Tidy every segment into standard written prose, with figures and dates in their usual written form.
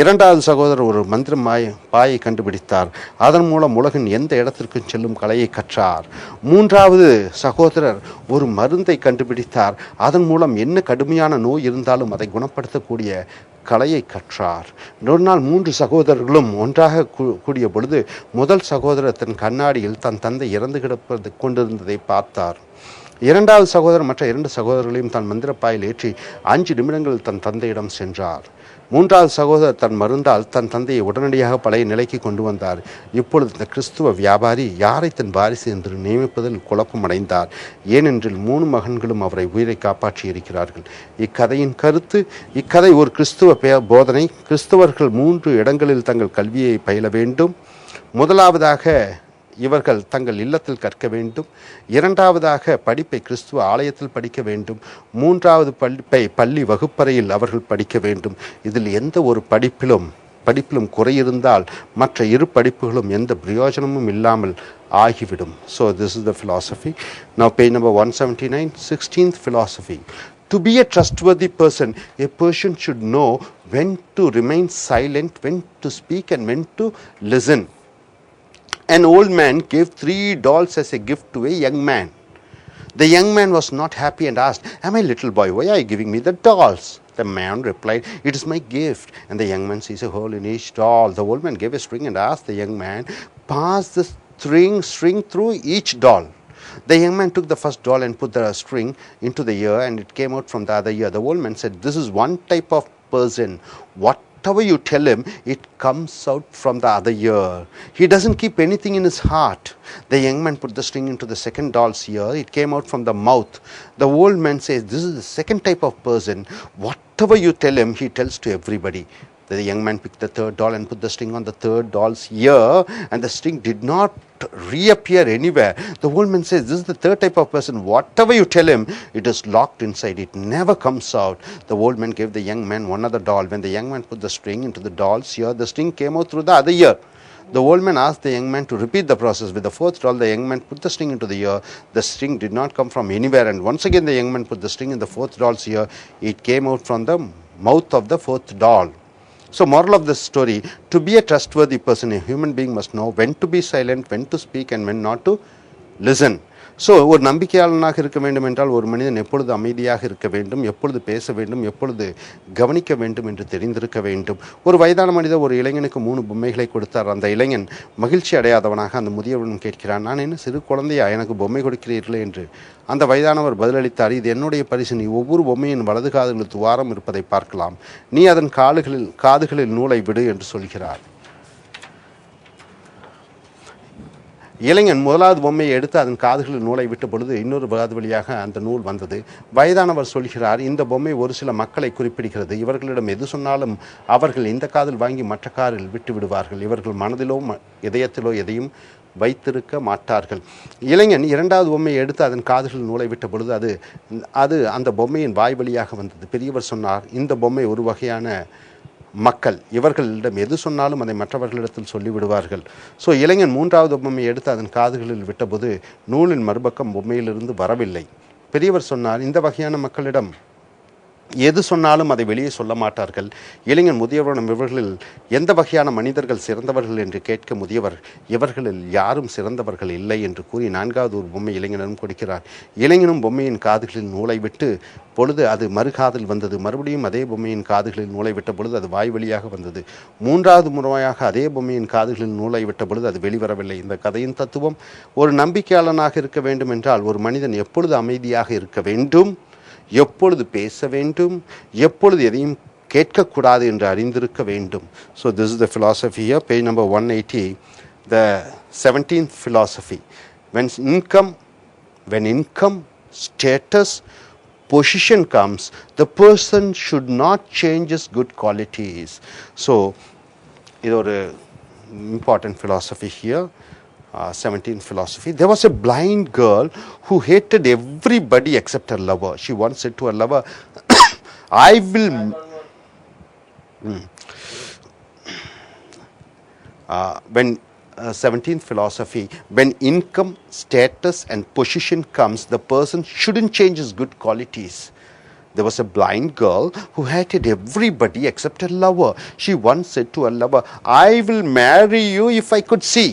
இரண்டாவது சகோதரர் ஒரு மந்திர பாயை கண்டுபிடித்தார். அதன் மூலம் உலகின் எந்த இடத்திற்கும் செல்லும் கலையை கற்றார். மூன்றாவது சகோதரர் ஒரு மருந்தை கண்டுபிடித்தார். அதன் மூலம் என்ன கடுமையான நோய் இருந்தாலும் அதை குணப்படுத்தக்கூடிய கலையை கற்றார். ஒரு நாள் 3 சகோதரர்களும் ஒன்றாக கூடிய பொழுது முதல் சகோதரர் தன் கண்ணாடியில் தன் தந்தை இறந்து கிடப்பது கொண்டிருந்ததை பார்த்தார். இரண்டாவது சகோதரர் மற்ற 2 சகோதரர்களையும் தன் மந்திரப்பாயில் ஏற்றி 5 நிமிடங்கள் தன் தந்தையிடம் சென்றார். மூன்றாவது சகோதரர் தன் மருந்தால் தன் தந்தையை உடனடியாக பழைய நிலைக்கு கொண்டு வந்தார். இப்பொழுது இந்த கிறிஸ்துவ வியாபாரி யாரை தன் வாரிசு என்று நியமிப்பதில் குழப்பமடைந்தார். ஏனென்றில் 3 மகன்களும் அவரை உயிரை காப்பாற்றி இருக்கிறார்கள். இக்கதையின் கருத்து, இக்கதை ஒரு கிறிஸ்துவ போதனை. கிறிஸ்தவர்கள் 3 இடங்களில் தங்கள் கல்வியை பயில வேண்டும். முதலாவதாக இவர்கள் தங்கள் இல்லத்தில் கற்க வேண்டும். இரண்டாவதாக படிப்பை கிறிஸ்துவ ஆலயத்தில் படிக்க வேண்டும். மூன்றாவது படிப்பை பள்ளி வகுப்பறையில் அவர்கள் படிக்க வேண்டும். இதில் எந்த ஒரு படிப்பிலும் குறையிருந்தால் மற்ற 2 படிப்புகளும் எந்த பிரயோஜனமும் இல்லாமல் ஆகிவிடும். So this is the philosophy. Now page number 179, 16th philosophy. To be a trustworthy person, a person should know when to remain silent, when to speak and when to listen. An old man gave 3 dolls as a gift to a young man. The young man was not happy and asked, "Am I little boy? Why are you giving me the dolls?" The man replied, "It is my gift." And the young man sees a hole in each doll. The old man gave a string and asked the young man, "Pass the string through each doll." The young man took the first doll and put the string into the ear, and it came out from the other ear. The old man said, "This is one type of person. Whatever you tell him, it comes out from the other ear. He doesn't keep anything in his heart." The young man put the string into the second doll's ear. It came out from the mouth. The old man says, "This is the second type of person. Whatever you tell him, he tells to everybody." The young man picked the third doll and put the string on the third doll's ear, and the string did not reappear anywhere. The old man says, "This is the third type of person. Whatever you tell him, it is locked inside. It never comes out." The old man gave the young man one other doll. When the young man put the string into the doll's ear, the string came out through the other ear. The old man asked the young man to repeat the process. With the fourth doll, the young man put the string into the ear. The string did not come from anywhere, and once again the young man put the string in the fourth doll's ear. It came out from the mouth of the fourth doll. So moral of this story, to be a trustworthy person, a human being must know when to be silent, when to speak and when not to listen. So ஒரு நம்பிக்கையாளனாக இருக்க வேண்டும் என்றால் ஒரு மனிதன் எப்பொழுது அமைதியாக இருக்க வேண்டும், எப்பொழுது பேச வேண்டும், எப்பொழுது கவனிக்க வேண்டும் என்று தெரிந்திருக்க வேண்டும். ஒரு வயதான மனிதர் ஒரு இளைஞனுக்கு 3 பொம்மைகளை கொடுத்தார். அந்த இளைஞன் மகிழ்ச்சி அடையாதவனாக அந்த முதியவன் கேட்கிறான், "நான் என்ன சிறு குழந்தையா, எனக்கு பொம்மை கொடுக்கிறீர்களே?" என்று. அந்த வயதானவர் பதிலளித்தார், "இது என்னுடைய பரிசு. நீ ஒவ்வொரு பொம்மையின் வலது காதுகளில் துவாரம் இருப்பதை பார்க்கலாம். நீ அதன் காதுகளில் நூலை விடு" என்று சொல்கிறார். இளைஞன் முதலாவது பொம்மையை எடுத்து அதன் காதுகளில் நூலை விட்ட பொழுது இன்னொரு காது வழியாக அந்த நூல் வந்தது. வயதானவர் சொல்கிறார், "இந்த பொம்மை ஒரு சில மக்களை குறிப்பிடுகிறது. இவர்களிடம் எது சொன்னாலும் அவர்கள் இந்த காதில் வாங்கி மற்ற காதில் விட்டு விடுவார்கள். இவர்கள் மனதிலோ இதயத்திலோ எதையும் வைத்திருக்க மாட்டார்கள்." இளைஞன் 2வது பொம்மையை எடுத்து அதன் காதுகளில் நூலை விட்ட பொழுது அது அந்த பொம்மையின் வாய் வழியாக வந்தது. பெரியவர் சொன்னார், "இந்த பொம்மை ஒரு வகையான மக்கள். இவர்களிடம் எது சொன்னாலும் அதை மற்றவர்களிடத்தில் சொல்லிவிடுவார்கள்." ஸோ இளைஞன் 3வது பொம்மையை எடுத்து அதன் காதுகளில் விட்டபோது நூலின் மறுபக்கம் பொம்மையிலிருந்து வரவில்லை. பெரியவர் சொன்னார், "இந்த வகையான மக்களிடம் எது சொன்னாலும் அதை வெளியே சொல்ல மாட்டார்கள்." இளைஞன் முதியவரிடம், "இவர்களில் எந்த வகையான மனிதர்கள் சிறந்தவர்கள் என்று கேட்க முதியவர், இவர்களில் யாரும் சிறந்தவர்கள் இல்லை என்று கூறி 4வது ஒரு பொம்மை இளைஞனிடம் கொடுக்கிறார். இளைஞனும் பொம்மையின் காதுகளில் நூலை விட்டு பொழுது அது மறுகாதில் வந்தது. மறுபடியும் அதே பொம்மையின் காதுகளில் நூலை விட்ட பொழுது அது வாய் வழியாக வந்தது. 3வது முறையாக அதே பொம்மையின் காதுகளில் நூலை விட்ட பொழுது அது வெளிவரவில்லை. இந்த கதையின் தத்துவம், ஒரு நம்பிக்கையாளனாக இருக்க வேண்டும் என்றால் ஒரு மனிதன் எப்பொழுது அமைதியாக இருக்க வேண்டும், எப்பொழுது பேச வேண்டும், எப்பொழுது எதையும் கேட்கக்கூடாது என்று அறிந்திருக்க வேண்டும். So this is the philosophy here, page number 180, the 17th philosophy. When income, status, position comes, the person should not change his good qualities. So இது ஒரு important philosophy here. 17th philosophy. There was a blind girl who hated everybody except her lover. She once said to her lover, "I will..." 17th philosophy, when income, status and position comes, the person shouldn't change his good qualities. There was a blind girl who hated everybody except her lover. She once said to her lover, "I will marry you if I could see."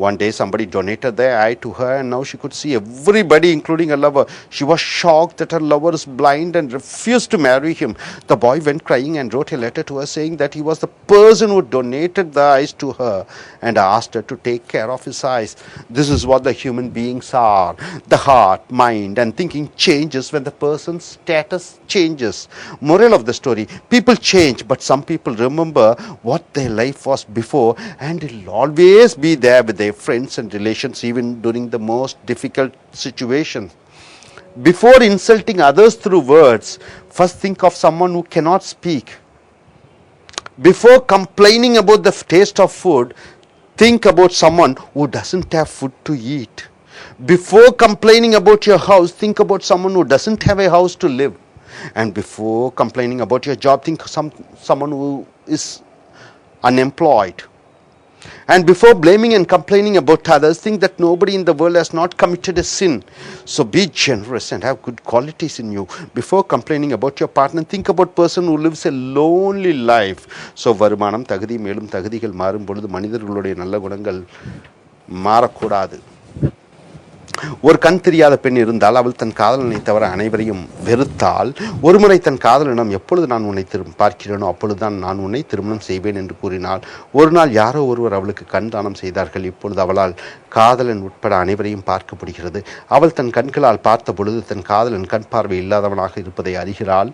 One day somebody donated their eye to her and now she could see everybody including her lover. She was shocked that her lover is blind and refused to marry him. The boy went crying and wrote a letter to her saying that he was the person who donated the eyes to her and asked her to take care of his eyes. This is what the human beings are. The heart, mind and thinking changes when the person's status changes. Moral of the story, people change but some people remember what their life was before and it will always be there with their friends and relations even during the most difficult situations. Before insulting others through words, first think of someone who cannot speak. Before complaining about the taste of food, think about someone who doesn't have food to eat. Before complaining about your house, think about someone who doesn't have a house to live. And before complaining about your job, think someone who is unemployed. And before blaming and complaining about others, think that nobody in the world has not committed a sin. So be generous and have good qualities in you. Before complaining about your partner, think about person who lives a lonely life. So வருமானம் தகுதி மேலும் தகுதிகள் மாறும் பொழுது மனிதர்களுடைய நல்ல குணங்கள் மாறக்கூடாது. ஒரு கண் தெரியாத பெண் இருந்தால் அவள் தன் காதலனை தவிர அனைவரையும் வெறுத்தால், ஒருமுறை தன் காதலனிடம் எப்பொழுது நான் உன்னை பார்க்கிறேனோ அப்பொழுதுதான் நான் உன்னை திருமணம் செய்வேன் என்று கூறினாள். ஒரு நாள் யாரோ ஒருவர் அவளுக்கு கண் தானம் செய்தார்கள். இப்பொழுது அவளால் காதலன் உட்பட அனைவரையும் பார்க்க முடிகிறது. அவள் தன் கண்களால் பார்த்த பொழுது தன் காதலன் கண் பார்வை இல்லாதவனாக இருப்பதை அறிகிறாள்.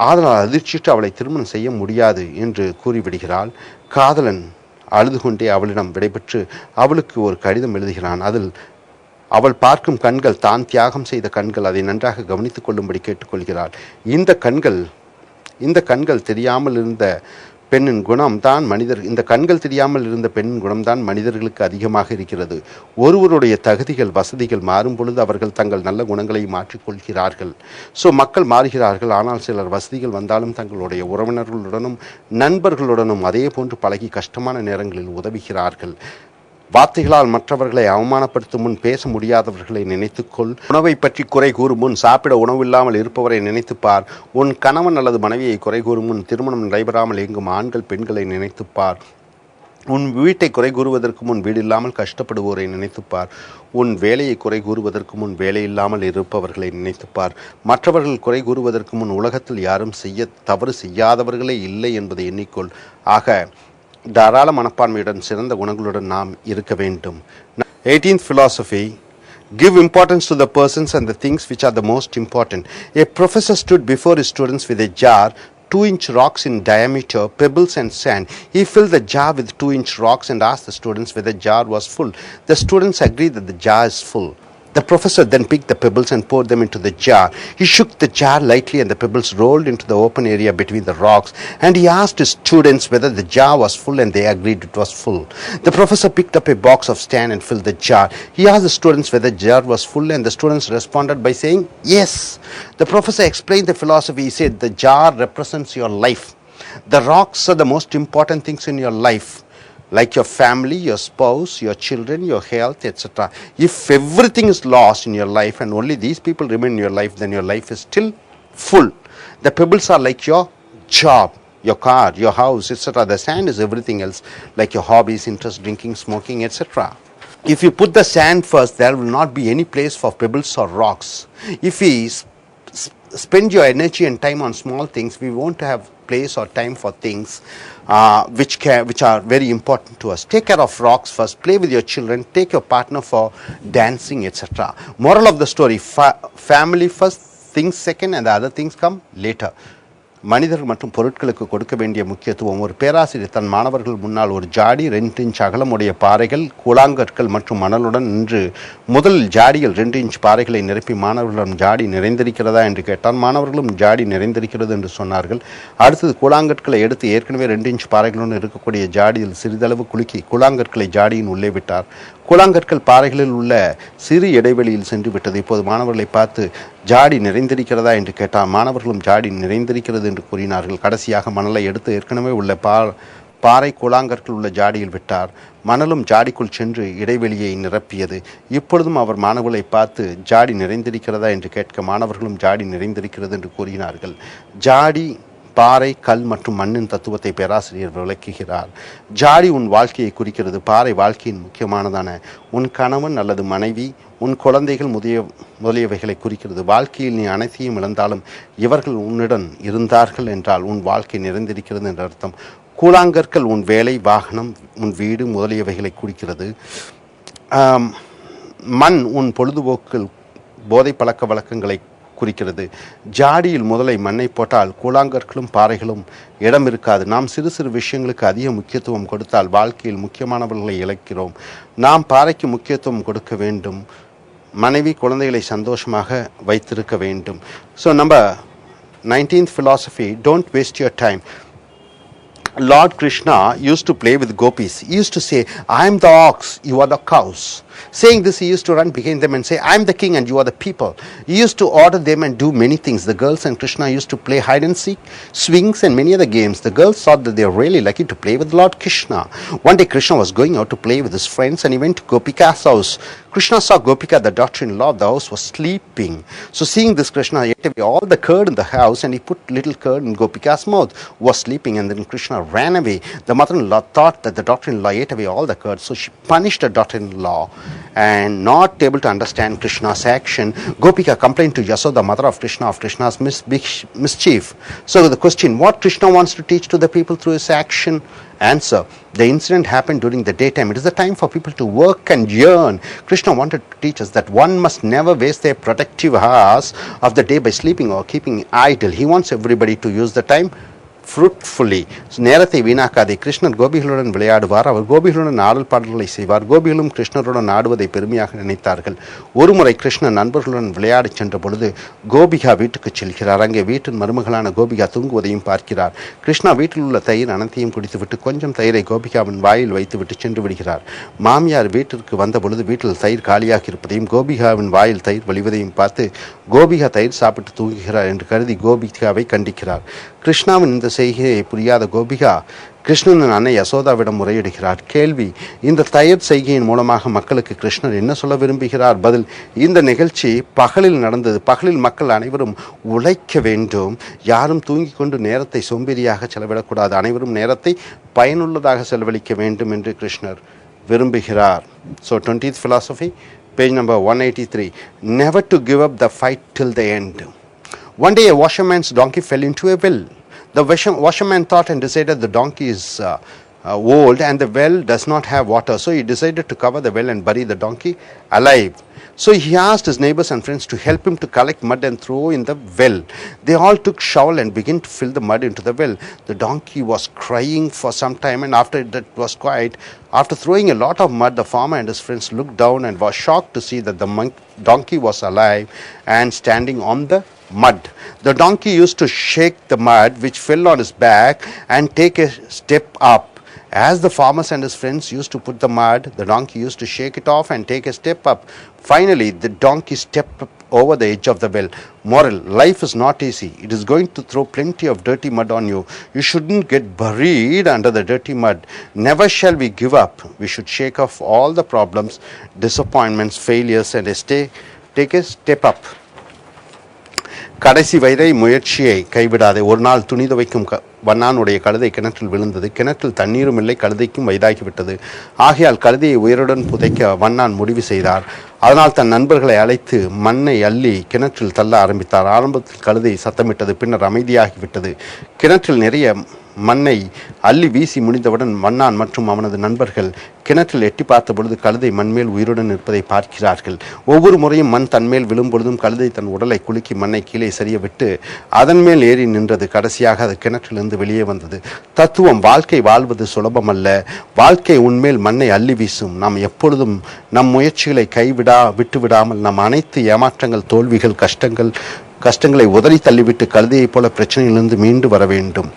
அதனால் அதிர்ச்சிட்டு அவளை திருமணம் செய்ய முடியாது என்று கூறிவிடுகிறாள். காதலன் அழுது கொண்டே அவளிடம் விடைபெற்று அவளுக்கு ஒரு கடிதம் எழுதுகிறான். அதில் அவள் பார்க்கும் கண்கள் தான் தியாகம் செய்த கண்கள், அதை நன்றாக கவனித்துக் கொள்ளும்படி கேட்டுக்கொள்கிறாள். இந்த கண்கள் தெரியாமல் இருந்த பெண்ணின் குணம்தான் மனிதர்களுக்கு அதிகமாக இருக்கிறது. ஒருவருடைய தகுதிகள் வசதிகள் மாறும் பொழுது அவர்கள் தங்கள் நல்ல குணங்களை மாற்றிக்கொள்கிறார்கள். மக்கள் மாறுகிறார்கள். ஆனால் சிலர் வசதிகள் வந்தாலும் தங்களுடைய உறவினர்களுடனும் நண்பர்களுடனும் அதே போன்று பழகி கஷ்டமான நேரங்களில் உதவுகிறார்கள். வார்த்தைகளால் மற்றவர்களை அவமானப்படுத்தும் முன் பேச முடியாதவர்களை நினைத்துக்கொள். உணவை பற்றி குறை கூறும் முன் சாப்பிட உணவில்லாமல் இருப்பவரை நினைத்துப்பார். உன் கணவன் அல்லது மனைவியை குறை கூறும் முன் திருமணம் நடைபெறாமல் இயங்கும் ஆண்கள் பெண்களை நினைத்துப்பார். உன் வீட்டை குறை கூறுவதற்கு முன் வீடு இல்லாமல் கஷ்டப்படுவோரை நினைத்துப்பார். உன் வேலையை குறை கூறுவதற்கு முன் வேலை இல்லாமல் இருப்பவர்களை நினைத்துப்பார். மற்றவர்கள் குறை கூறுவதற்கு முன் உலகத்தில் யாரும் தவறு செய்யாதவர்களே இல்லை என்பதை எண்ணிக்கொள். ஆக தாராள மனப்பான்மையுடன் சிறந்த குணங்களுடன் நாம் இருக்க வேண்டும். 18th philosophy, give importance to the persons and the things which are the most important. A professor stood before his students with a jar, 2-inch rocks in diameter, pebbles and sand. He filled the jar with 2-inch rocks and asked the students whether the jar was full. The students agreed that the jar is full. The professor then picked the pebbles and poured them into the jar. He shook the jar lightly and the pebbles rolled into the open area between the rocks, and he asked his students whether the jar was full, and they agreed it was full. The professor picked up a box of sand and filled the jar. He asked the students whether the jar was full, and the students responded by saying yes. The professor explained the philosophy. He said the jar represents your life. The rocks are the most important things in your life, like your family, your spouse, your children, your health, etc. If everything is lost in your life and only these people remain in your life, then your life is still full. The pebbles are like your job, your car, your house, etc. The sand is everything else, like your hobbies, interests, drinking, smoking, etc. If you put the sand first, there will not be any place for pebbles or rocks. If we spend your energy and time on small things, we won't have place or time for things which are very important to us. Take care of rocks first, play with your children, take your partner for dancing, etc. Moral of the story, family first, things second, and the other things come later. மனிதர்கள் மற்றும் பொருட்களுக்கு கொடுக்க வேண்டிய முக்கியத்துவம். ஒரு பேராசிரியர் தன் மாணவர்கள் முன்னால் ஒரு ஜாடி 2 இன்ச் அகலமுடைய பாறைகள், கூழாங்கற்கள் மற்றும் மணலுடன் நின்று முதலில் ஜாடியில் 2 இன்ச் பாறைகளை நிரப்பி மாணவர்களிடம் ஜாடி நிறைந்திருக்கிறதா என்று கேட்டான். மாணவர்களும் ஜாடி நிறைந்திருக்கிறது என்று சொன்னார்கள். அடுத்தது கூழாங்கற்களை எடுத்து ஏற்கனவே 2 இன்ச் பாறைகளுடன் இருக்கக்கூடிய ஜாடியில் சிறிதளவு குலுக்கி கூழாங்கற்களை ஜாடியின் உள்ளே விட்டார். கூழாங்கற்கள் பாறைகளில் உள்ள சிறு இடைவெளியில் சென்று விட்டது. இப்போது மாணவர்களை பார்த்து ஜாடி நிறைந்திருக்கிறதா என்று கேட்டார். மாணவர்களும் ஜாடி நிறைந்திருக்கிறது என்று கூறினார்கள். கடைசியாக மணலை எடுத்து ஏற்கனவே உள்ள பாறை கூழாங்கற்கள் உள்ள ஜாடியில் விட்டார். மணலும் ஜாடிக்குள் சென்று இடைவெளியை நிரப்பியது. இப்பொழுதும் அவர் மாணவர்களை பார்த்து ஜாடி நிறைந்திருக்கிறதா என்று கேட்க மாணவர்களும் ஜாடி நிறைந்திருக்கிறது என்று கூறினார்கள். ஜாடி, பாறை, கல் மற்றும் மண்ணின் தத்துவத்தை பேராசிரியர் விளக்குகிறார். ஜாடி உன் வாழ்க்கையை குறிக்கிறது. பாறை வாழ்க்கையின் முக்கியமானதான உன் கணவன் அல்லது மனைவி, உன் குழந்தைகள் முதலியவைகளை குறிக்கிறது. வாழ்க்கையில் நீ அனைத்தையும் இழந்தாலும் இவர்கள் உன்னுடன் இருந்தார்கள் என்றால் உன் வாழ்க்கை நிறைந்திருக்கிறது என்ற அர்த்தம். கூழாங்கற்கள் உன் வேலை, வாகனம், உன் வீடு முதலியவைகளை குறிக்கிறது. மண் உன் பொழுதுபோக்கு, போதை பழக்க வழக்கங்களை குறிக்கிறது. ஜாடியில் முதலை மண்ணை போட்டால் கூழாங்கற்களும் பாறைகளும் இடம் இருக்காது. நாம் சிறு சிறு விஷயங்களுக்கு அதிக முக்கியத்துவம் கொடுத்தால் வாழ்க்கையில் முக்கியமானவர்களை இழக்கிறோம். நாம் பாறைக்கு முக்கியத்துவம் கொடுக்க வேண்டும். மனைவி, குழந்தைகளை சந்தோஷமாக வைத்திருக்க வேண்டும். ஸோ நம்ம 19th philosophy, don't waste your time. Lord Krishna used to play with gopis. He used to say, I am the ox, you are the cows. Saying this, he used to run behind them and say, I am the king and you are the people. He used to order them and do many things. The girls and Krishna used to play hide and seek, swings and many other games. The girls thought that they were really lucky to play with Lord Krishna. One day Krishna was going out to play with his friends and he went to Gopika's house. Krishna saw Gopika, the daughter-in-law of the house, was sleeping. So seeing this, Krishna ate away all the curd in the house and he put little curd in Gopika's mouth, who was sleeping, and then Krishna ran away. The mother-in-law thought that the daughter-in-law ate away all the curd, so she punished the daughter-in-law. And not able to understand Krishna's action, Gopika complained to Yasoda, mother of Krishna's mischief. So the question, what Krishna wants to teach to the people through his action? Answer, the incident happened during the daytime. It is the time for people to work and yearn. Krishna wanted to teach us that one must never waste their productive hours of the day by sleeping or keeping idle. He wants everybody to use the time fruitfully. நேரத்தை வீணாக்காதே. கிருஷ்ணர் கோபிகளுடன் விளையாடுவார். அவர் கோபிகளுடன் ஆடல் பாடல்களை செய்வார். கோபிகளும் கிருஷ்ணருடன் ஆடுவதை பெருமையாக நினைத்தார்கள். ஒருமுறை கிருஷ்ணன் நண்பர்களுடன் விளையாடி சென்ற பொழுது கோபிகா வீட்டுக்கு செல்கிறார். அங்கே வீட்டின் மருமகளான கோபிகா தூங்குவதையும் பார்க்கிறார். கிருஷ்ணா வீட்டில் உள்ள தயிர் அனைத்தையும் குடித்துவிட்டு கொஞ்சம் தயிரை கோபிகாவின் வாயில் வைத்துவிட்டு சென்று விடுகிறார். மாமியார் வீட்டிற்கு வந்த பொழுது வீட்டில் தயிர் காலியாக இருப்பதையும் கோபிகாவின் வாயில் தயிர் வழிவதையும் பார்த்து கோபிகா தயிர் சாப்பிட்டு தூங்குகிறார் என்று கருதி கோபிகாவை கண்டிக்கிறார். கிருஷ்ணாவின் இந்த செய்கையை புரியாத கோபிகா கிருஷ்ணனின் அன்னை யசோதாவிடம் முறையிடுகிறார். கேள்வி, இந்த தயிர் செய்கையின் மூலமாக மக்களுக்கு கிருஷ்ணர் என்ன சொல்ல விரும்புகிறார்? பதில், இந்த நிகழ்ச்சி பகலில் நடந்தது. பகலில் மக்கள் அனைவரும் உழைக்க வேண்டும். யாரும் தூங்கிக் கொண்டு நேரத்தை சோம்பேறியாக செலவிடக்கூடாது. அனைவரும் நேரத்தை பயனுள்ளதாக செலவழிக்க வேண்டும் என்று கிருஷ்ணர் விரும்புகிறார். So 20th philosophy, page number 183. Never to give up the fight till the end. One day a washerman's donkey fell into a well. The washerman thought and decided the donkey is old and the well does not have water. So he decided to cover the well and bury the donkey alive. So he asked his neighbors and friends to help him to collect mud and throw in the well. They all took shovel and began to fill the mud into the well. The donkey was crying for some time, and after that was quiet, after throwing a lot of mud, the farmer and his friends looked down and was shocked to see that the donkey was alive and standing on the mud. The donkey used to shake the mud which fell on his back and take a step up. As the farmers and his friends used to put the mud, the donkey used to shake it off and take a step up. Finally, the donkey stepped up over the edge of the well. Moral, life is not easy. It is going to throw plenty of dirty mud on you. You shouldn't get buried under the dirty mud. Never shall we give up. We should shake off all the problems, disappointments, failures, and take a step up. கடைசி வரை முயற்சியை கைவிடாதே. ஒரு நாள் துணி துவைக்கும் வண்ணானுடைய கழுதை கிணற்றில் விழுந்தது. கிணற்றில் தண்ணீரும் இல்லை, கழுதைக்கும் வயதாகிவிட்டது. ஆகையால் கழுதையை உயிருடன் புதைக்க வண்ணான் முடிவு செய்தார். அதனால் தன் நண்பர்களை அழைத்து மண்ணை அள்ளி கிணற்றில் தள்ள ஆரம்பித்தார். ஆரம்பத்தில் கழுதை சத்தமிட்டது, பின்னர் அமைதியாகிவிட்டது. கிணற்றில் நிறைய மண்ணை அள்ளி வீசி முடிந்தவுடன் வண்ணான் மற்றும் அவனது நண்பர்கள் கிணற்றில் எட்டி பார்த்த பொழுது கழுதை மண்மேல் உயிருடன் இருப்பதை பார்க்கிறார்கள். ஒவ்வொரு முறையும் மண் தன்மேல் விழும் பொழுதும் கழுதை தன் உடலை குலுக்கி மண்ணை கீழே சரிய விட்டு அதன் மேல் ஏறி நின்றது. கடைசியாக அது கிணற்றிலிருந்து வெளியே வந்தது. தத்துவம், வாழ்க்கை வாழ்வது சுலபமல்ல. வாழ்க்கை உன்மேல் மண்ணை அள்ளி வீசும். நாம் எப்பொழுதும் நம் முயற்சிகளை விட்டுவிடாமல் நம் அனைத்து ஏமாற்றங்கள், தோல்விகள், கஷ்டங்களை உதறி தள்ளிவிட்டு கழுதையைப் போல பிரச்சனையிலிருந்து மீண்டு வர வேண்டும்.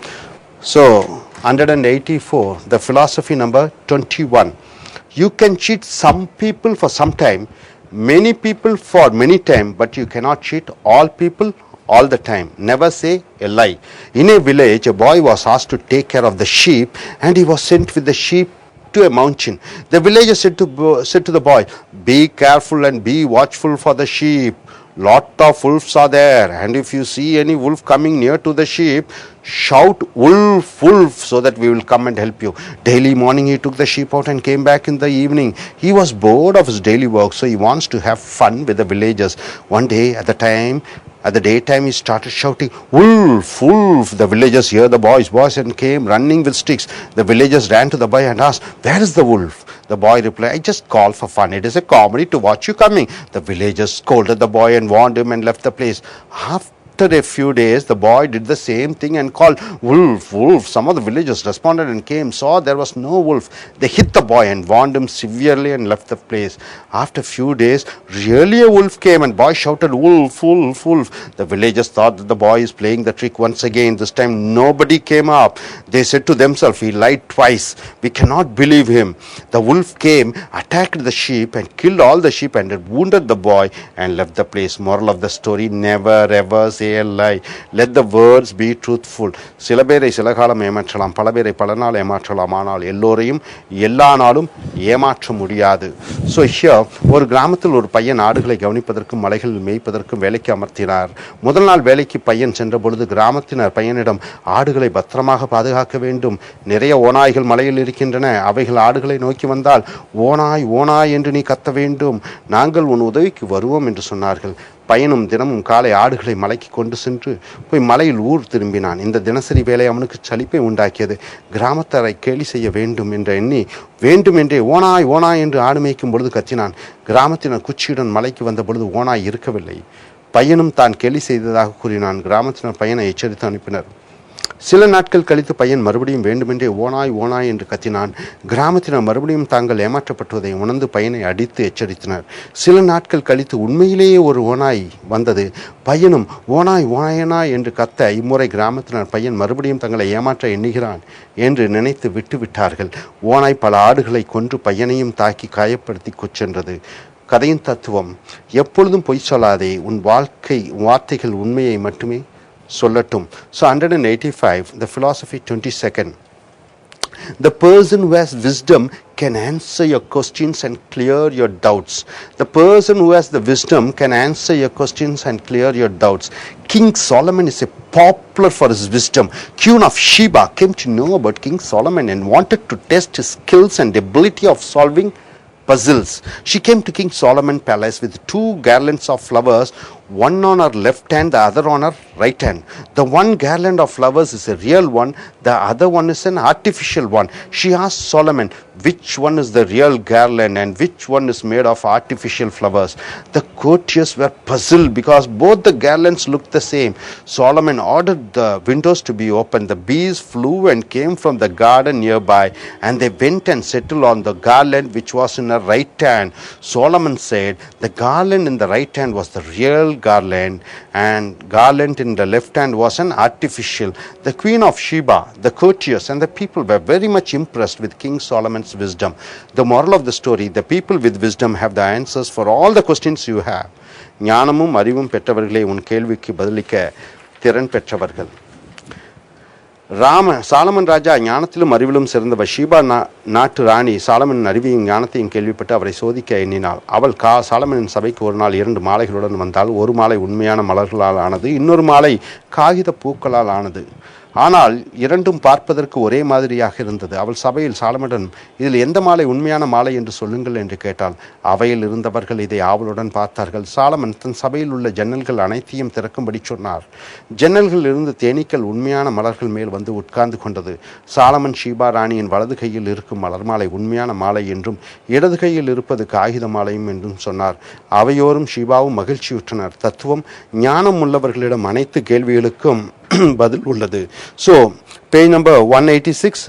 So 184, the philosophy number 21. You can cheat some people for some time, many people for many time, but you cannot cheat all people all the time. Never say a lie. In a village, a boy was asked to take care of the sheep, and he was sent with the sheep to a mountain. The villager said to the boy, "Be careful and be watchful for the sheep. Lot of wolves are there, and if you see any wolf coming near to the sheep, shout, 'Wolf, wolf,' so that we will come and help you." Daily morning he took the sheep out and came back in the evening. He was bored of his daily work, so he wants to have fun with the villagers. One day at the daytime, he started shouting, "Wolf, wolf." The villagers hear the boy's voice and came running with sticks. The villagers ran to the boy and asked, "Where is the wolf?" The boy replied, "I just called for fun. It is a comedy to watch you coming." The villagers scolded the boy and warned him and left the place. After a few days, the boy did the same thing and called, "Wolf, wolf." Some of the villagers responded and came, saw there was no wolf. They hit the boy and warned him severely and left the place. After a few days, really a wolf came, and boy shouted, "Wolf, wolf, wolf." The villagers thought that the boy is playing the trick once again. This time nobody came up. They said to themselves, "He lied twice. We cannot believe him." The wolf came, attacked the sheep and killed all the sheep and wounded the boy and left the place. Moral of the story, never ever say a lie. Let the words be truthful. சில பேரை சில காலம் ஏமாற்றலாம், பல பேரை பல நாள் ஏமாற்றலாம், ஆனால் எல்லோரையும் எல்லா நாளும் ஏமாற்ற முடியாது. ஸோ ஹியர் ஒரு கிராமத்தில் ஒரு பையன் ஆடுகளை கவனிப்பதற்கும் மலைகளில் மேய்ப்பதற்கும் வேலைக்கு அமர்த்தினார். முதல் நாள் வேலைக்கு பையன் சென்ற பொழுது கிராமத்தினர் பையனிடம், "ஆடுகளை பத்திரமாக பாதுகாக்க வேண்டும். நிறைய ஓநாய்கள் மலையில் இருக்கின்றன. அவைகள் ஆடுகளை நோக்கி வந்தால், 'ஓநாய், ஓநாய்' என்று நீ கத்த வேண்டும். நாங்கள் உன் உதவிக்கு வருவோம்" என்று சொன்னார்கள். பையனும் தினமும் காலை ஆடுகளை மலைக்கு கொண்டு சென்று போய் மலையில் ஊர் திரும்பினான். இந்த தினசரி வேலை அவனுக்கு சலிப்பை உண்டாக்கியது. கிராமத்தாரை கேலி செய்ய வேண்டும் என்று எண்ணி வேண்டுமென்றே "ஓநாய், ஓநாய்" என்று ஆடு மேய்க்கும் பொழுது கத்தினான். கிராமத்தினர் குச்சியுடன் மலைக்கு வந்த பொழுது ஓநாய் இருக்கவில்லை. பையனும் தான் கேலி செய்ததாக கூறினான். கிராமத்தினர் பையனை எச்சரித்து அனுப்பினர். சில நாட்கள் கழித்து பையன் மறுபடியும் வேண்டுமென்றே "ஓநாய், ஓநாய்" என்று கத்தினான். கிராமத்தினர் மறுபடியும் தாங்கள் ஏமாற்றப்பட்டுவதை உணர்ந்து பையனை அடித்து எச்சரித்தனர். சில நாட்கள் கழித்து உண்மையிலேயே ஒரு ஓநாய் வந்தது. பையனும் "ஓநாய், ஓநாயனாய்" என்று கத்த, இம்முறை கிராமத்தினர் பையன் மறுபடியும் தங்களை ஏமாற்ற எண்ணுகிறான் என்று நினைத்து விட்டு விட்டார்கள். ஓநாய் பல ஆடுகளை கொன்று பையனையும் தாக்கி காயப்படுத்தி கொச்சென்றது. கதையின் தத்துவம்: எப்பொழுதும் பொய் சொல்லாதே. உன் வார்த்தைகள் உண்மையை மட்டுமே சொல்லட்டும். So 185, the philosophy 22nd. The person who has wisdom can answer your questions and clear your doubts. The person who has the wisdom can answer your questions and clear your doubts. King Solomon is popular for his wisdom. Queen of Sheba came to know about King Solomon and wanted to test his skills and ability of solving puzzles. She came to King Solomon palace with 2 garlands of flowers, one on her left hand, the other on her right hand. The one garland of flowers is a real one, the other one is an artificial one. She asked Solomon, "Which one is the real garland and which one is made of artificial flowers?" The courtiers were puzzled because both the garlands looked the same. Solomon ordered the windows to be opened. The bees flew and came from the garden nearby, and they went and settled on the garland which was in her right hand. Solomon said the garland in the right hand was the real garland, and garland in the left hand was an artificial. The Queen of Sheba, the courtiers, and the people were very much impressed with King Solomon's wisdom. The moral of the story: the people with wisdom have the answers for all the questions you have. ஞானமும் அறிவும் பெற்றவர்களே உன் கேள்விக்கு பதிலளிக்க திறன் பெற்றவர்கள். சாலமன் ராஜா ஞானத்திலும் அறிவிலும் சிறந்தவர். ஷீபா நாட்டு ராணி சாலமனின் அறிவையும் ஞானத்தையும் கேள்விப்பட்டு அவரை சோதிக்க எண்ணினாள். அவள் சாலமனின் சபைக்கு ஒரு நாள் 2 மாலைகளுடன் வந்தால், ஒரு மாலை உண்மையான மலர்களால் ஆனது, இன்னொரு மாலை காகித பூக்களால் ஆனது. ஆனால் இரண்டும் பார்ப்பதற்கு ஒரே மாதிரியாக இருந்தது. அவள் சபையில் சாலமனிடம், "இதில் எந்த மாலை உண்மையான மாலை என்று சொல்லுங்கள்" என்று கேட்டாள். அவையில் இருந்தவர்கள் இதை ஆவலுடன் பார்த்தார்கள். சாலமன் தன் சபையில் உள்ள ஜன்னல்கள் அனைத்தையும் திறக்கும்படி சொன்னார். ஜன்னல்கள் இருந்து தேனீக்கள் உண்மையான மலர்கள் மேல் வந்து உட்கார்ந்து கொண்டது. சாலமன் ஷீபா ராணியின் வலது கையில் இருக்கும் மலர் மாலை உண்மையான மாலை என்றும், இடது கையில் இருப்பது காகித மாலையும் என்றும் சொன்னார். அவையோரும் ஷீபாவும் மகிழ்ச்சியுற்றனர். தத்துவம்: ஞானம் உள்ளவர்களிடம் அனைத்து கேள்விகளுக்கும் பதில் உள்ளது. So page number 186,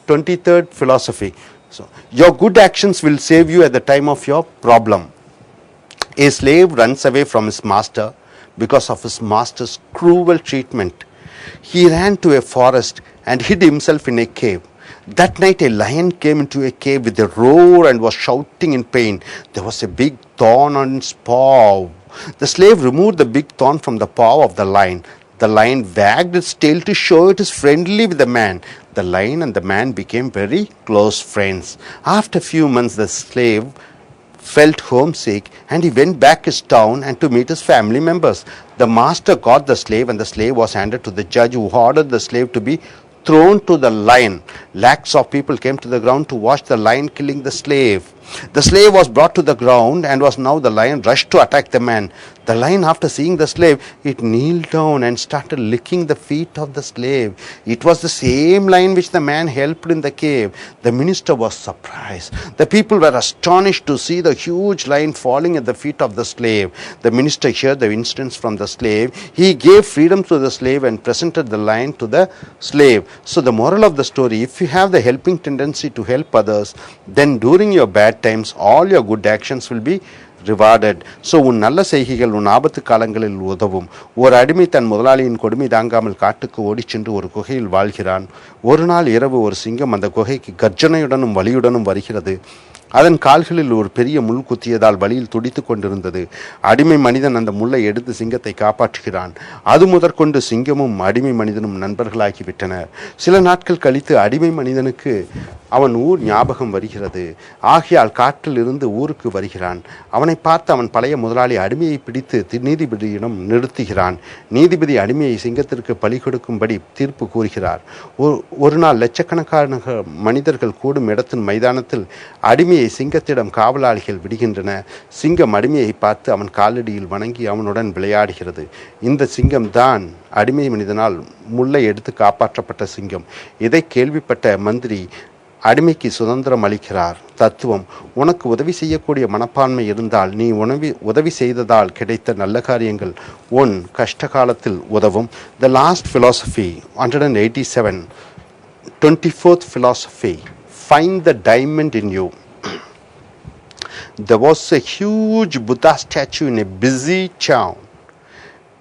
23rd philosophy. So your good actions will save you at the time of your problem. A slave runs away from his master because of his master's cruel treatment. He ran to a forest and hid himself in a cave. That night a lion came into a cave with a roar and was shouting in pain. There was a big thorn on its paw. The slave removed the big thorn from the paw of the lion. The lion wagged its tail to show it is friendly with the man. The lion and the man became very close friends. After a few months, the slave felt homesick and he went back his town and to meet his family members. The master caught the slave and the slave was handed to the judge, who ordered the slave to be thrown to the lion. Lakhs of people came to the ground to watch the lion killing the slave. The slave was brought to the ground and was now the lion rushed to attack the man. The lion, after seeing the slave, it kneeled down and started licking the feet of the slave. It was the same lion which the man helped in the cave. The minister was surprised. The people were astonished to see the huge lion falling at the feet of the slave. The minister heard the incidents from the slave. He gave freedom to the slave and presented the lion to the slave. So the moral of the story, if you have the helping tendency to help others, then during your bad times all your good actions will be rewarded. So உன் நல்ல செய்கைகள் உன் ஆபத்து காலங்களில் உதவும். ஒரு அடிமை தன் முதலாளியின் கொடுமை தாங்காமல் காட்டுக்கு ஓடிச் சென்று ஒரு குகையில் வாழ்கிறான். ஒரு நாள் இரவு ஒரு சிங்கம் அந்த குகைக்கு கர்ஜனையுடனும் வலியுடனும் வருகிறது. அதன் கால்களில் ஒரு பெரிய முள் குத்தியதால் வலியில் துடித்துக் கொண்டிருந்தது. அடிமை மனிதன் அந்த முள்ளை எடுத்து சிங்கத்தை காப்பாற்றுகிறான். அது முதற்கொண்டு சிங்கமும் அடிமை மனிதனும் நண்பர்களாகிவிட்டனர். சில நாட்கள் கழித்து அடிமை மனிதனுக்கு அவன் ஊர் ஞாபகம் வருகிறது. ஆகையால் காட்டில் இருந்து ஊருக்கு வருகிறான். அவனை பார்த்து அவன் பழைய முதலாளி அடிமையை பிடித்து நீதிபதியிடம் நிறுத்துகிறான். நீதிபதி அடிமையை சிங்கத்திற்கு பலி கொடுக்கும்படி தீர்ப்பு கூறுகிறார். ஒரு நாள் லட்சக்கணக்கான மனிதர்கள் கூடும் இடத்தின் மைதானத்தில் அடிமையை சிங்கத்திடம் காவலாளிகள் விடுகின்றன. சிங்கம் அடிமையை பார்த்து அவன் காலடியில் வணங்கி அவனுடன் விளையாடுகிறது. இந்த சிங்கம் தான் அடிமை மனிதனால் முல்லை எடுத்து காப்பாற்றப்பட்ட சிங்கம். இதை கேள்விப்பட்ட மந்திரி அடிமைக்கு சுதந்திரம் அளிக்கிறார். தத்துவம்: உனக்கு உதவி செய்யக்கூடிய மனப்பான்மை இருந்தால் நீ உதவி செய்ததால் கிடைத்த நல்ல காரியங்கள் உன் கஷ்ட காலத்தில் உதவும். The last philosophy, 187, 24th philosophy, find the diamond in you. There was a huge Buddha statue in a busy town,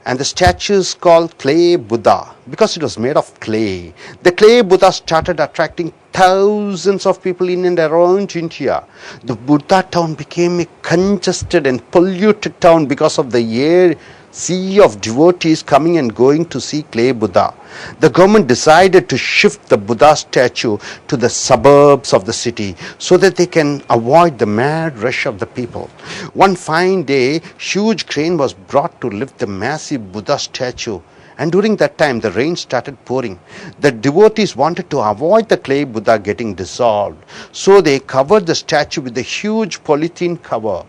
and the statue is called clay Buddha because it was made of clay. The clay Buddha started attracting thousands of people in and around India. The Buddha town became a congested and polluted town because of the sea of devotees coming and going to see clay Buddha. The government decided to shift the Buddha statue to the suburbs of the city so that they can avoid the mad rush of the people. One fine day, huge crane was brought to lift the massive Buddha statue. And during that time, the rain started pouring. The devotees wanted to avoid the clay Buddha getting dissolved. So they covered the statue with a huge polythene cover.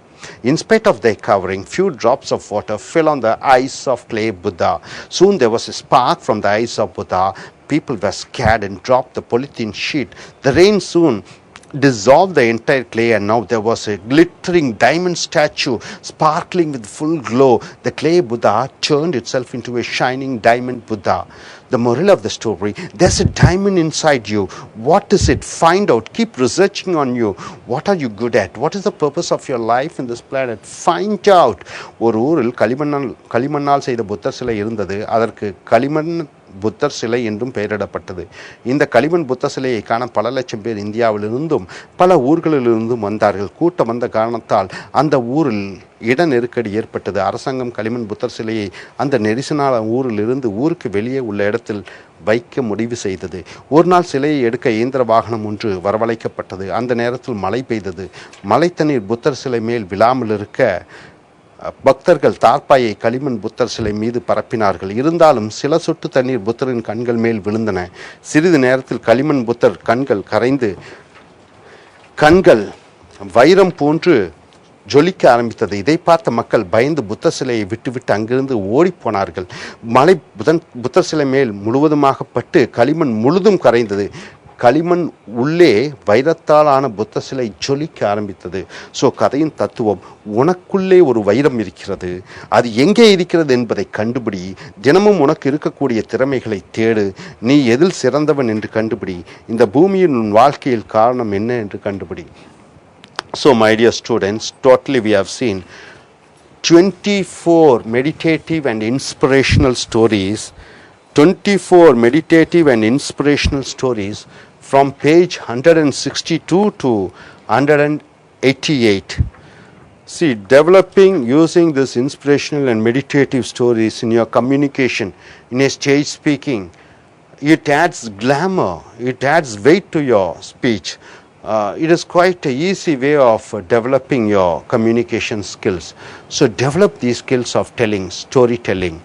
In spite of their covering, few drops of water fell on the eyes of clay Buddha. Soon there was a spark from the eyes of Buddha. People were scared and dropped the polythene sheet. The rain soon dissolved the entire clay, and now there was a glittering diamond statue sparkling with full glow. The clay Buddha turned itself into a shining diamond Buddha. The moral of the story: there's a diamond inside you. What is it? Find out. Keep researching on you. What are you good at? What is the purpose of your life in this planet? Find out. ஒரு ஊரில் களிமண்ணால் செய்த புத்தர் சிலை இருந்தது. அதற்கு களிமண் புத்தர் சிலை என்றும் பெயரிடப்பட்டது. இந்த களிமண் புத்தர் சிலையை காண பல லட்சம் பேர் இந்தியாவிலிருந்தும் பல ஊர்களிலிருந்தும் வந்தார்கள். கூட்டம் வந்த காரணத்தால் அந்த ஊரில் இட நெருக்கடி ஏற்பட்டது. அரசாங்கம் களிமண் புத்தர் சிலையை அந்த நெரிசலான ஊரிலிருந்து ஊருக்கு வெளியே உள்ள இடத்தில் வைக்க முடிவு செய்தது. ஒரு நாள் சிலையை எடுக்க இயந்திர வாகனம் ஒன்று வரவழைக்கப்பட்டது. அந்த நேரத்தில் மழை பெய்தது. மழை தண்ணீர் புத்தர் சிலை மேல் விழாமல் இருக்க பக்தர்கள் தார்ப்பாயை களிமண் புத்தர் சிலை மீது பரப்பினார்கள். இருந்தாலும் சில சொட்டு தண்ணீர் புத்தரின் கண்கள் மேல் விழுந்தன. சிறிது நேரத்தில் களிமண் புத்தர் கண்கள் கரைந்து கண்கள் வைரம் போன்று ஜொலிக்க ஆரம்பித்தது. இதை பார்த்த மக்கள் பயந்து புத்தர் சிலையை விட்டுவிட்டு அங்கிருந்து ஓடிப்போனார்கள். மழை புத்தர் சிலை மேல் முழுவதுமாக பட்டு களிமண் முழுதும் கரைந்தது. களிமண் உள்ளே வைரத்தால் ஆன புத்த சிலை ஜொலிக்க ஆரம்பித்தது. ஸோ கதையின் தத்துவம்: உனக்குள்ளே ஒரு வைரம் இருக்கிறது. அது எங்கே இருக்கிறது என்பதை கண்டுபிடி. தினமும் உனக்கு இருக்கக்கூடிய திறமைகளை தேடு. நீ எதில் சிறந்தவன் என்று கண்டுபிடி. இந்த பூமியின் உன் வாழ்க்கையில் காரணம் என்ன என்று கண்டுபிடி. So my dear students, totally we have seen 24 meditative and inspirational stories. 24 meditative and inspirational stories from page 162 to 188. See, developing using this inspirational and meditative stories in your communication, in a stage speaking, it adds glamour, it adds weight to your speech. It is quite an easy way of developing your communication skills. So develop these skills of telling, storytelling.